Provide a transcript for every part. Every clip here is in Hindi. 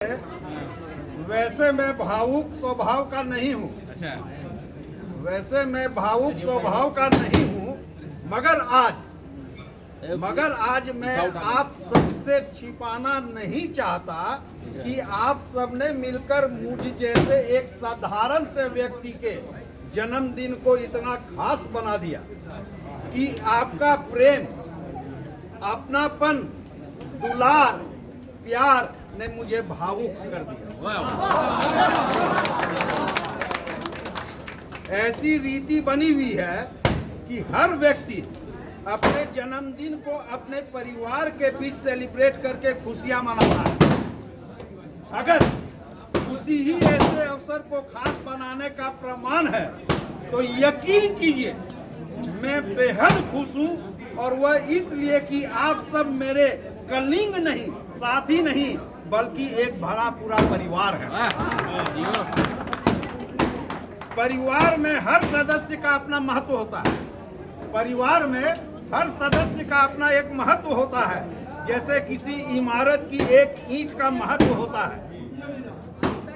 वैसे मैं भावुक स्वभाव का नहीं हूँ। अच्छा। वैसे मैं भावुक स्वभाव का नहीं हूँ, मगर आज मैं आप सबसे छिपाना नहीं चाहता कि आप सबने मिलकर मुझ जैसे एक साधारण से व्यक्ति के जन्मदिन को इतना खास बना दिया कि आपका प्रेम, अपनापन, दुलार, प्यार ने मुझे भावुक कर दिया। ऐसी रीति बनी हुई है कि हर व्यक्ति अपने जन्मदिन को अपने परिवार के बीच सेलिब्रेट करके खुशियां मनाता है। अगर खुशी ही ऐसे अवसर को खास बनाने का प्रमाण है तो यकीन कीजिए मैं बेहद खुश हूँ, और वह इसलिए कि आप सब मेरे कलिंग नहीं, साथी नहीं, बल्कि एक भरा पूरा परिवार है। परिवार में हर सदस्य का अपना महत्व होता है। परिवार में हर सदस्य का अपना एक महत्व होता है, जैसे किसी इमारत की एक ईंट का महत्व होता है।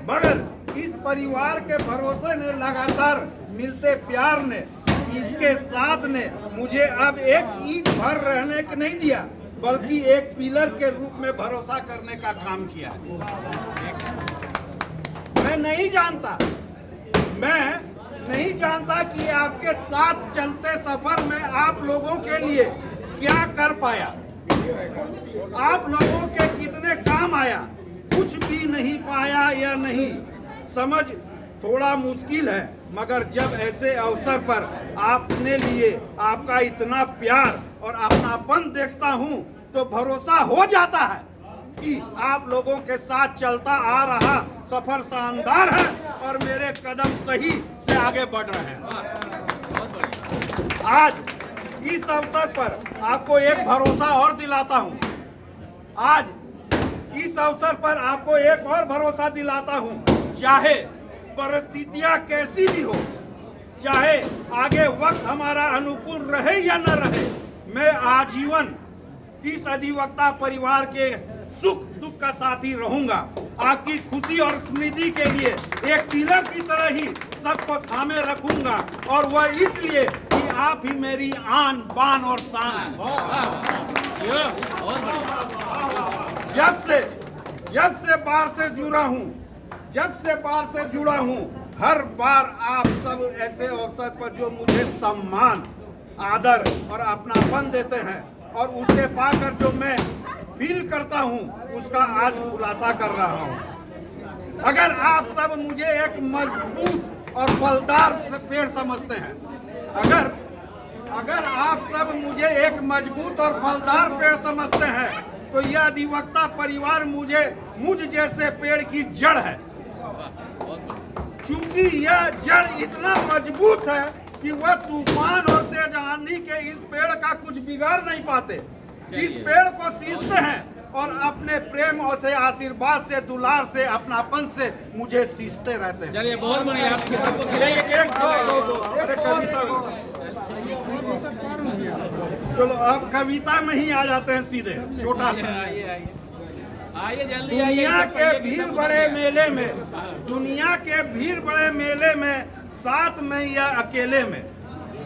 मगर इस परिवार के भरोसे ने, लगातार मिलते प्यार ने, इसके साथ ने मुझे अब एक ईंट भर रहने को नहीं दिया, बल्कि एक पिलर के रूप में भरोसा करने का काम किया। मैं नहीं जानता कि आपके साथ चलते सफर में आप लोगों के लिए क्या कर पाया, आप लोगों के कितने काम आया। कुछ भी नहीं पाया या नहीं, समझ थोड़ा मुश्किल है, मगर जब ऐसे अवसर पर आपने लिए आपका इतना प्यार और अपनापन देखता हूँ तो भरोसा हो जाता है कि आप लोगों के साथ चलता आ रहा सफर शानदार है और मेरे कदम सही से आगे बढ़ रहे हैं। आज इस अवसर पर आपको एक भरोसा और दिलाता हूँ। आज इस अवसर पर आपको एक और भरोसा दिलाता हूँ, चाहे परिस्थितियां कैसी भी हो, चाहे आगे वक्त हमारा अनुकूल रहे या न रहे, मैं आजीवन इस अधिवक्ता परिवार के सुख दुख का साथी रहूंगा। आपकी खुशी और समृद्धि के लिए एक पिलर की तरह ही सबको थामे रखूंगा, और वह इसलिए कि आप ही मेरी आन बान और शान हैं। जब से बार से जुड़ा हूँ, हर बार आप सब ऐसे अवसर पर जो मुझे सम्मान, आदर और अपनापन देते हैं, और उसे पाकर जो मैं फील करता हूँ, उसका आज खुलासा कर रहा हूँ। अगर आप सब मुझे एक मजबूत और फलदार पेड़ समझते हैं, अगर आप सब मुझे एक मजबूत और फलदार पेड़ समझते हैं, तो यह अधिवक्ता परिवार मुझ जैसे पेड़ की जड़ है। चूंकि यह जड़ इतना मजबूत है कि वह तूफान और तेज आंधी के इस पेड़ का कुछ बिगाड़ नहीं पाते। इस पेड़ को सींचते हैं और अपने प्रेम और से, आशीर्वाद से, दुलार से, अपनापन से मुझे सींचते रहते हैं। चलिए, बहुत बढ़िया। चलो अब कविता में ही आ जाते हैं सीधे, छोटा सा। आइए जल्दी। दुनिया के भीड़ बड़े मेले में साथ में या अकेले में,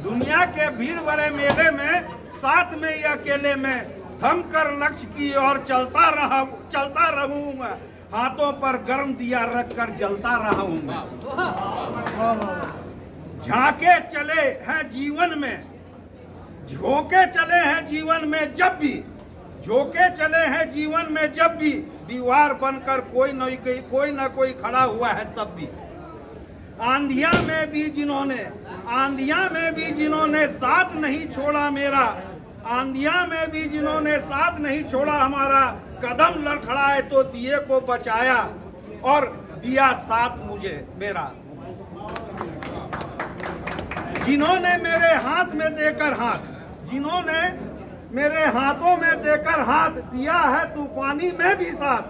दुनिया के भीड़ बड़े मेले में साथ में या अकेले में, थम कर लक्ष्य की ओर चलता रहूंगा, हाथों पर गर्म दिया रख कर जलता रहूंगा। झोंके चले हैं जीवन में जब भी दीवार बनकर कोई न कोई खड़ा हुआ है तब भी। आंधिया में भी जिन्होंने साथ नहीं छोड़ा मेरा, आंधिया में भी जिन्होंने साथ नहीं छोड़ा हमारा, कदम लड़खड़ाए तो दिए को बचाया और दिया साथ मुझे मेरा। जिन्होंने मेरे हाथों में देकर हाथ दिया है तूफानी में भी साथ,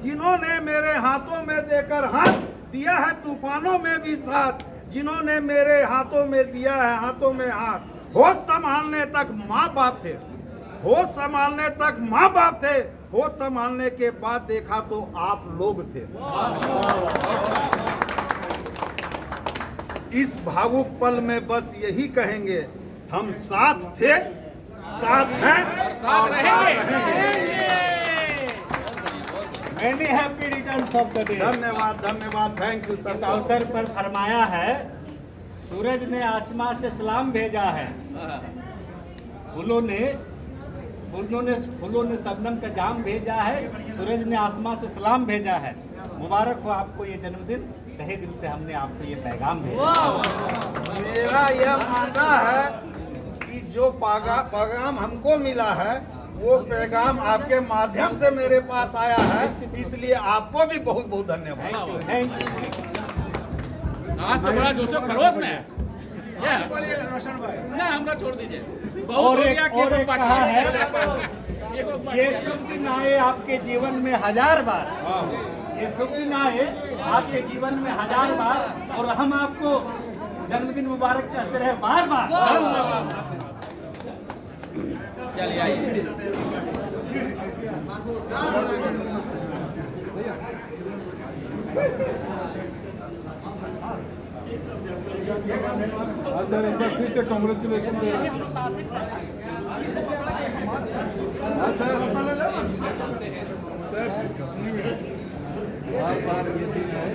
जिन्होंने मेरे हाथों में देकर हाथ दिया है तूफानों में भी साथ, जिन्होंने मेरे हाथों में दिया है हाथों में हाथ। होश संभालने तक माँ बाप थे, होश संभालने के बाद देखा तो आप लोग थे। इस भावुक पल में बस यही कहेंगे, हम साथ थे, साथ हैं और साथ रहेंगे। Many happy returns of the day। धन्यवाद धन्यवाद, थैंक यू इस सर। अवसर पर फरमाया है, सूरज ने आसमां से सलाम भेजा है, फूलों ने शबनम का जाम भेजा है, सूरज ने आसमां से सलाम भेजा है। मुबारक हो आपको ये जन्मदिन, तहे दिल से हमने आपको ये पैगाम भेजा। मेरा यह मानना है कि जो पैगाम हमको मिला है वो पैगाम आपके माध्यम से मेरे पास आया है, इसलिए आपको भी बहुत बहुत धन्यवाद। Thank you. आज तो बड़ा जोशो खरोश में है। ना हमरा छोड़ दीजिए, बहुत हो गया कि और एक कहा है, एक ये शुभ दिन आए आपके जीवन में 1000 बार, ये शुभ दिन आए आपके जीवन में 1000 बार, और हम आपको जन्मदिन मुबारक कहते रहे बार बार। चलिए आइए। सर एक बार फिर से कॉन्ग्रेचुलेशन दे रहे हैं। हाँ सर, बार ये दिन है।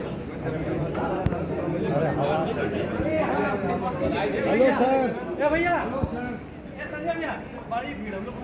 Hello sir. भैया, ये संजय भैया, बड़ी भीड़ हम लोग